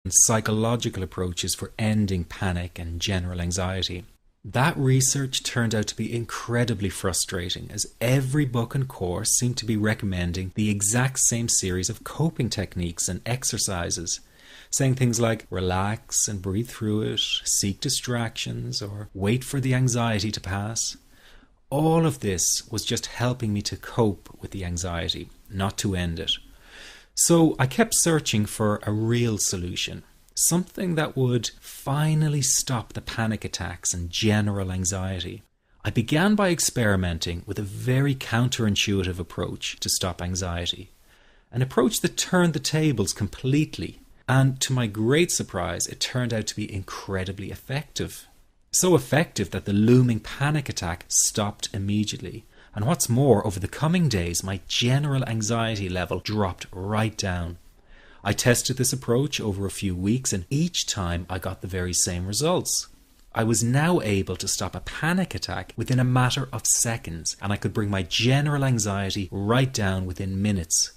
and psychological approaches for ending panic and general anxiety. That research turned out to be incredibly frustrating, as every book and course seemed to be recommending the exact same series of coping techniques and exercises, saying things like relax and breathe through it, seek distractions, or wait for the anxiety to pass. All of this was just helping me to cope with the anxiety, not to end it. So I kept searching for a real solution, something that would finally stop the panic attacks and general anxiety. I began by experimenting with a very counterintuitive approach to stop anxiety, an approach that turned the tables completely, and to my great surprise, it turned out to be incredibly effective. So effective that the looming panic attack stopped immediately. And what's more, over the coming days, my general anxiety level dropped right down. I tested this approach over a few weeks, and each time I got the very same results. I was now able to stop a panic attack within a matter of seconds, and I could bring my general anxiety right down within minutes.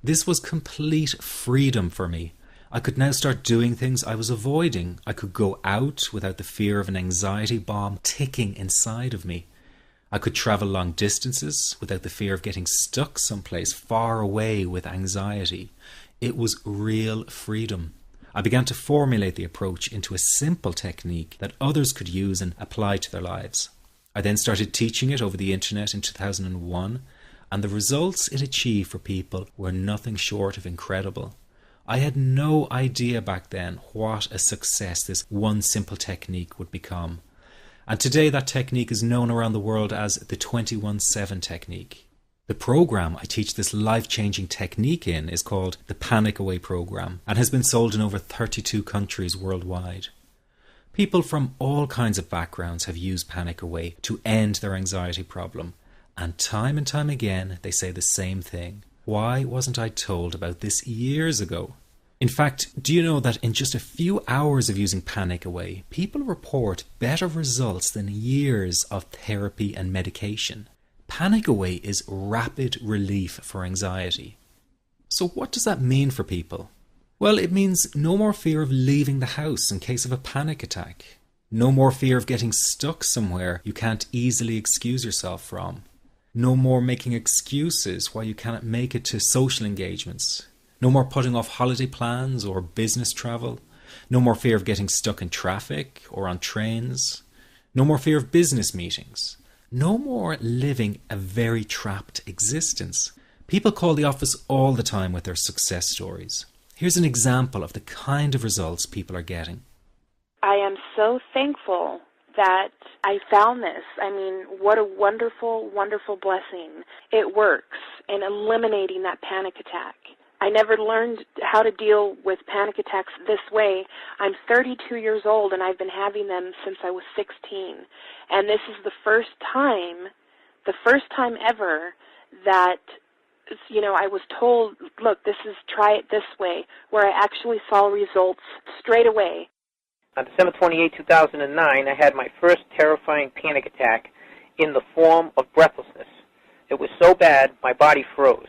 This was complete freedom for me. I could now start doing things I was avoiding. I could go out without the fear of an anxiety bomb ticking inside of me. I could travel long distances without the fear of getting stuck someplace far away with anxiety. It was real freedom. I began to formulate the approach into a simple technique that others could use and apply to their lives. I then started teaching it over the internet in 2001, and the results it achieved for people were nothing short of incredible. I had no idea back then what a success this one simple technique would become. And today that technique is known around the world as the 21-7 technique. The program I teach this life-changing technique in is called the Panic Away program and has been sold in over 32 countries worldwide. People from all kinds of backgrounds have used Panic Away to end their anxiety problem. And time again they say the same thing. Why wasn't I told about this years ago? In fact, do you know that in just a few hours of using Panic Away, people report better results than years of therapy and medication? Panic Away is rapid relief for anxiety. So what does that mean for people? Well, it means no more fear of leaving the house in case of a panic attack. No more fear of getting stuck somewhere you can't easily excuse yourself from. No more making excuses why you cannot make it to social engagements. No more putting off holiday plans or business travel. No more fear of getting stuck in traffic or on trains. No more fear of business meetings. No more living a very trapped existence. People call the office all the time with their success stories. Here's an example of the kind of results people are getting. I am so thankful that I found this. I mean, what a wonderful, wonderful blessing. It works in eliminating that panic attack. I never learned how to deal with panic attacks this way. I'm 32 years old and I've been having them since I was 16. And this is the first time ever that, I was told, look, try it this way, where I actually saw results straight away. On December 28, 2009, I had my first terrifying panic attack in the form of breathlessness. It was so bad, my body froze.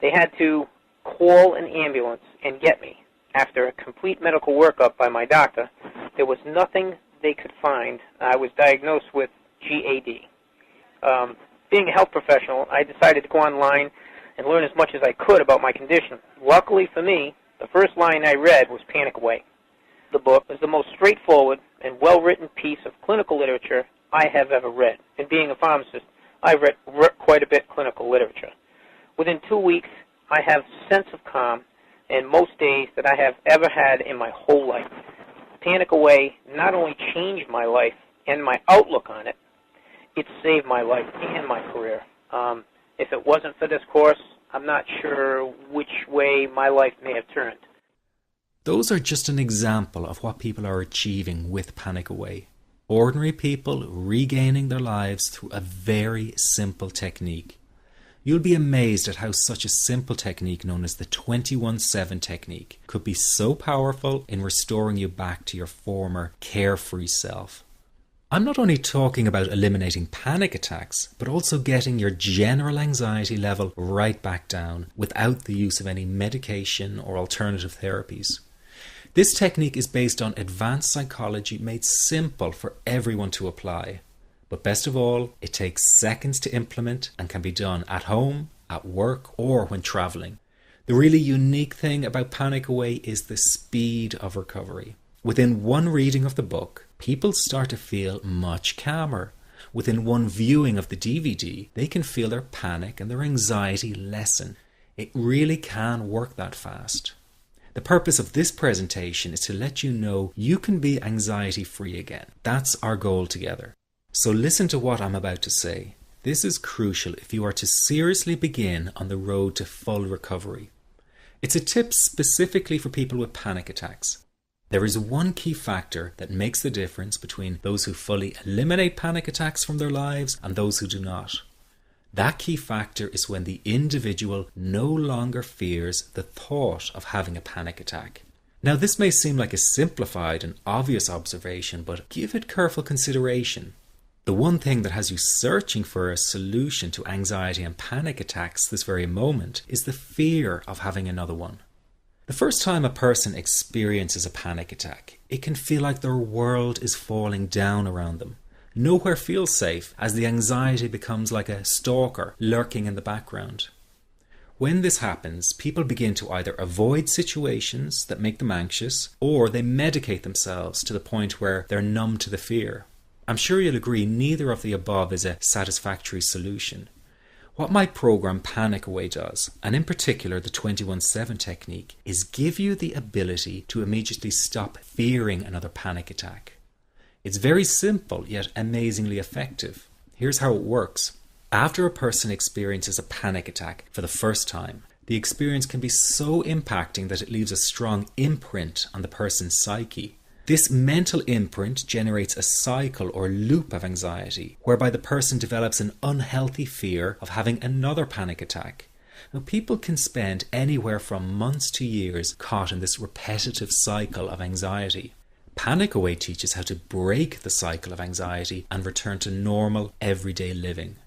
They had to call an ambulance and get me. After a complete medical workup by my doctor, there was nothing they could find. I was diagnosed with GAD. Being a health professional, I decided to go online and learn as much as I could about my condition. Luckily for me, the first line I read was Panic Away. The book is the most straightforward and well-written piece of clinical literature I have ever read. And being a pharmacist, I've read quite a bit of clinical literature. Within 2 weeks, I have a sense of calm in most days that I have ever had in my whole life. Panic Away not only changed my life and my outlook on it, it saved my life and my career. If it wasn't for this course, I'm not sure which way my life may have turned. Those are just an example of what people are achieving with Panic Away. Ordinary people regaining their lives through a very simple technique. You'll be amazed at how such a simple technique known as the 21-7 technique could be so powerful in restoring you back to your former carefree self. I'm not only talking about eliminating panic attacks, but also getting your general anxiety level right back down without the use of any medication or alternative therapies. This technique is based on advanced psychology made simple for everyone to apply. But best of all, it takes seconds to implement and can be done at home, at work, or when traveling. The really unique thing about Panic Away is the speed of recovery. Within one reading of the book, people start to feel much calmer. Within one viewing of the DVD, they can feel their panic and their anxiety lessen. It really can work that fast. The purpose of this presentation is to let you know you can be anxiety-free again. That's our goal together. So listen to what I'm about to say. This is crucial if you are to seriously begin on the road to full recovery. It's a tip specifically for people with panic attacks. There is one key factor that makes the difference between those who fully eliminate panic attacks from their lives and those who do not. That key factor is when the individual no longer fears the thought of having a panic attack. Now, this may seem like a simplified and obvious observation, but give it careful consideration. The one thing that has you searching for a solution to anxiety and panic attacks this very moment is the fear of having another one. The first time a person experiences a panic attack, it can feel like their world is falling down around them. Nowhere feels safe as the anxiety becomes like a stalker lurking in the background. When this happens, people begin to either avoid situations that make them anxious, or they medicate themselves to the point where they're numb to the fear. I'm sure you'll agree neither of the above is a satisfactory solution. What my program Panic Away does, and in particular the 21-7 technique, is give you the ability to immediately stop fearing another panic attack. It's very simple yet amazingly effective. Here's how it works. After a person experiences a panic attack for the first time, the experience can be so impacting that it leaves a strong imprint on the person's psyche. This mental imprint generates a cycle or loop of anxiety, whereby the person develops an unhealthy fear of having another panic attack. Now, people can spend anywhere from months to years caught in this repetitive cycle of anxiety. Panic Away teaches how to break the cycle of anxiety and return to normal, everyday living.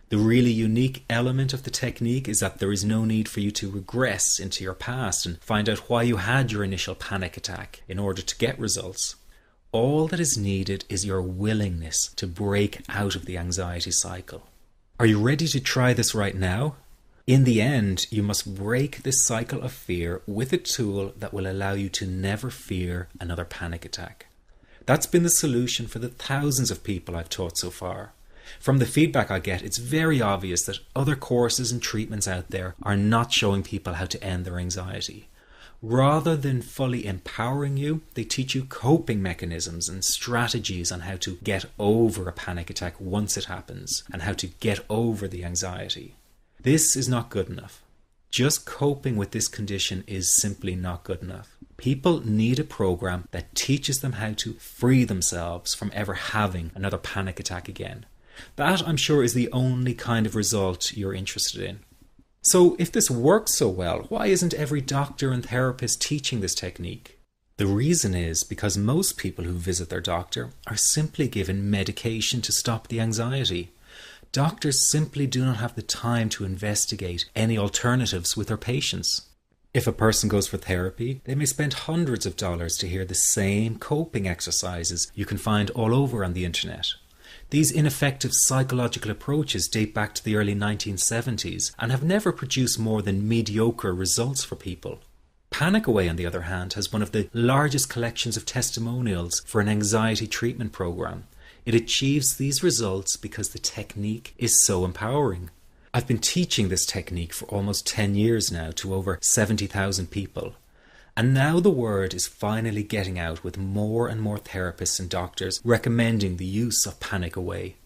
The really unique element of the technique is that there is no need for you to regress into your past and find out why you had your initial panic attack in order to get results. All that is needed is your willingness to break out of the anxiety cycle. Are you ready to try this right now? In the end, you must break this cycle of fear with a tool that will allow you to never fear another panic attack. That's been the solution for the thousands of people I've taught so far. From the feedback I get, it's very obvious that other courses and treatments out there are not showing people how to end their anxiety. Rather than fully empowering you, they teach you coping mechanisms and strategies on how to get over a panic attack once it happens and how to get over the anxiety. This is not good enough. Just coping with this condition is simply not good enough. People need a program that teaches them how to free themselves from ever having another panic attack again. That, I'm sure, is the only kind of result you're interested in. So if this works so well, why isn't every doctor and therapist teaching this technique? The reason is because most people who visit their doctor are simply given medication to stop the anxiety. Doctors simply do not have the time to investigate any alternatives with their patients. If a person goes for therapy, they may spend hundreds of dollars to hear the same coping exercises you can find all over on the internet. These ineffective psychological approaches date back to the early 1970s and have never produced more than mediocre results for people. Panic Away, on the other hand, has one of the largest collections of testimonials for an anxiety treatment program. It achieves these results because the technique is so empowering. I've been teaching this technique for almost 10 years now to over 70,000 people. And now the word is finally getting out with more and more therapists and doctors recommending the use of Panic Away.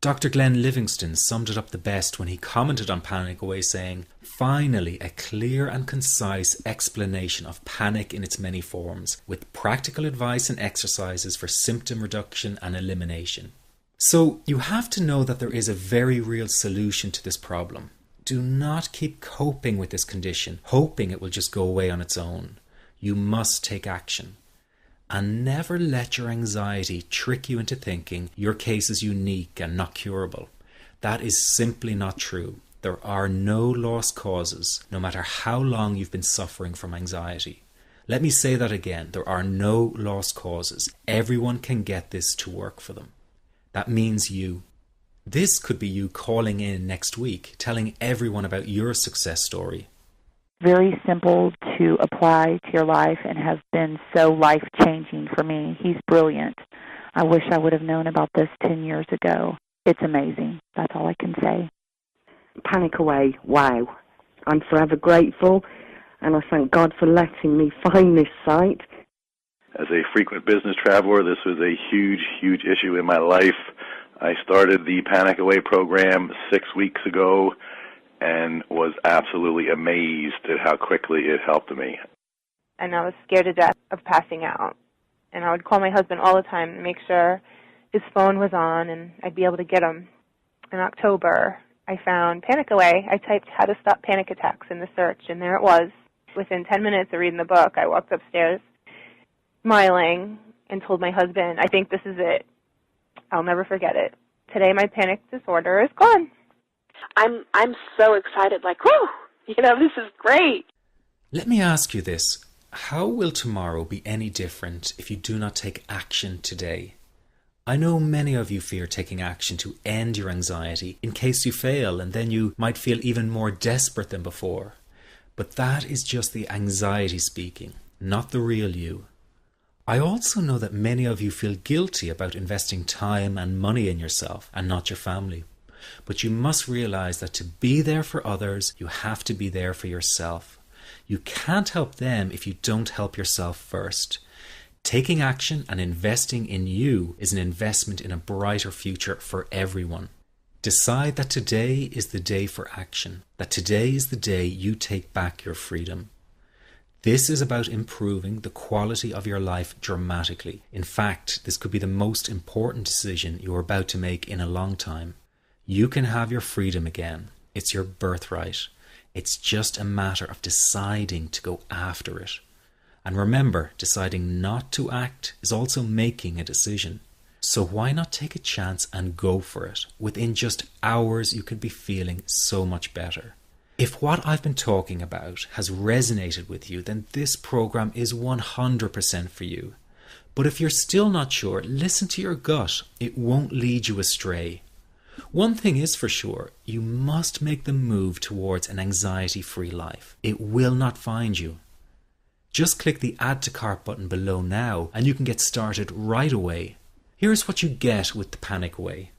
Dr. Glenn Livingston summed it up the best when he commented on Panic Away saying, "Finally, a clear and concise explanation of panic in its many forms, with practical advice and exercises for symptom reduction and elimination." So you have to know that there is a very real solution to this problem. Do not keep coping with this condition, hoping it will just go away on its own. You must take action. And never let your anxiety trick you into thinking your case is unique and not curable. That is simply not true. There are no lost causes, no matter how long you've been suffering from anxiety. Let me say that again. There are no lost causes. Everyone can get this to work for them. That means you. This could be you calling in next week, telling everyone about your success story. Very simple to apply to your life and has been so life-changing for me. He's brilliant. I wish I would have known about this 10 years ago. It's amazing. That's all I can say. Panic Away, wow. I'm forever grateful, and I thank God for letting me find this site. As a frequent business traveler, this was a huge, huge issue in my life. I started the Panic Away program 6 weeks ago and was absolutely amazed at how quickly it helped me. And I was scared to death of passing out. And I would call my husband all the time to make sure his phone was on and I'd be able to get him. In October, I found Panic Away. I typed how to stop panic attacks in the search, and there it was. Within 10 minutes of reading the book, I walked upstairs smiling and told my husband, I think this is it. I'll never forget it. Today my panic disorder is gone. I'm so excited, like, whoo, this is great. Let me ask you this. How will tomorrow be any different if you do not take action today? I know many of you fear taking action to end your anxiety in case you fail, and then you might feel even more desperate than before. But that is just the anxiety speaking, not the real you. I also know that many of you feel guilty about investing time and money in yourself and not your family. But you must realize that to be there for others, you have to be there for yourself. You can't help them if you don't help yourself first. Taking action and investing in you is an investment in a brighter future for everyone. Decide that today is the day for action, that today is the day you take back your freedom. This is about improving the quality of your life dramatically. In fact, this could be the most important decision you are about to make in a long time. You can have your freedom again. It's your birthright. It's just a matter of deciding to go after it. And remember, deciding not to act is also making a decision. So why not take a chance and go for it? Within just hours, you could be feeling so much better. If what I've been talking about has resonated with you, then this program is 100% for you. But if you're still not sure, listen to your gut. It won't lead you astray. One thing is for sure, you must make the move towards an anxiety-free life. It will not find you. Just click the Add to Cart button below now and you can get started right away. Here's what you get with the Panic Away.